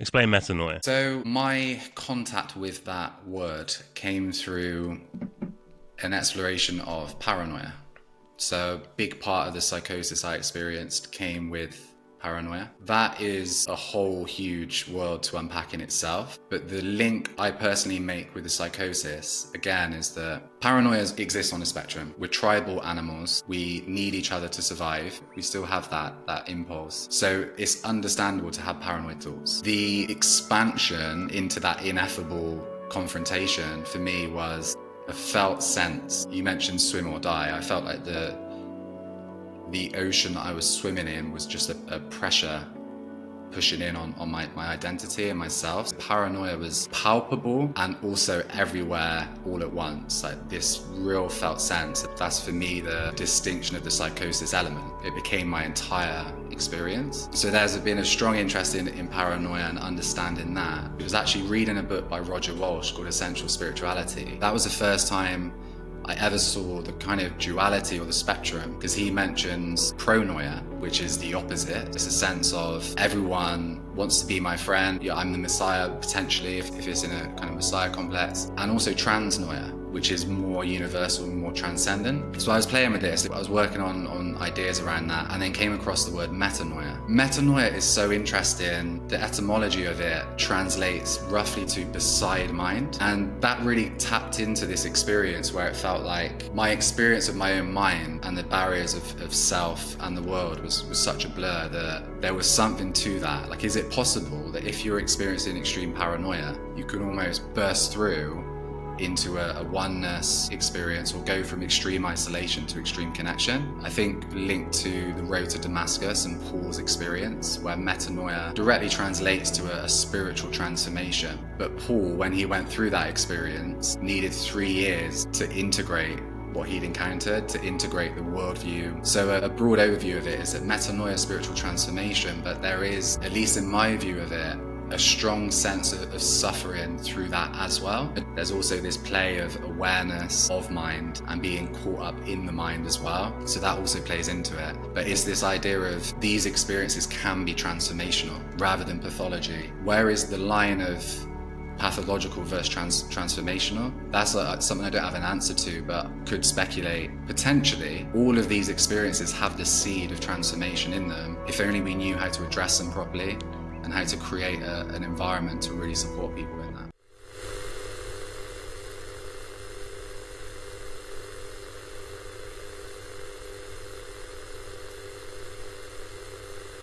Explain metanoia. So my contact with that word came through an exploration of paranoia. So a big part of the psychosis I experienced came with paranoia. That is a whole huge world to unpack in itself. But the link I personally make with the psychosis, again, is that paranoia exists on a spectrum. We're tribal animals. We need each other to survive. We still have that impulse. So it's understandable to have paranoid thoughts. The expansion into that ineffable confrontation for me was a felt sense. You mentioned swim or die. I felt like the ocean that I was swimming in was just a pressure pushing in on my identity and myself. Paranoia was palpable and also everywhere all at once, like this real felt sense. That's for me the distinction of the psychosis element. It became my entire experience. So there's been a strong interest in paranoia and understanding that. It was actually reading a book by Roger Walsh called Essential Spirituality. That was the first time I ever saw the kind of duality or the spectrum, because he mentions pronoia, which is the opposite. It's a sense of everyone wants to be my friend. Yeah, I'm the Messiah, potentially, if it's in a kind of Messiah complex. And also transnoia, which is more universal, more transcendent. So I was playing with this. I was working on ideas around that, and then came across the word metanoia. Metanoia is so interesting. The etymology of it translates roughly to beside mind. And that really tapped into this experience where it felt like my experience of my own mind and the barriers of self and the world was such a blur that there was something to that. Like, is it possible that if you're experiencing extreme paranoia, you can almost burst through into a oneness experience or go from extreme isolation to extreme connection? I think linked to the road to Damascus and Paul's experience, where metanoia directly translates to a spiritual transformation. But Paul, when he went through that experience, needed 3 years to integrate what he'd encountered, to integrate the worldview. So a broad overview of it is that metanoia is spiritual transformation, but there is, at least in my view of it, a strong sense of suffering through that as well. There's also this play of awareness of mind and being caught up in the mind as well. So that also plays into it. But it's this idea of these experiences can be transformational rather than pathology. Where is the line of pathological versus transformational? That's something I don't have an answer to, but could speculate. Potentially, all of these experiences have the seed of transformation in them, if only we knew how to address them properly and how to create an environment to really support people in that.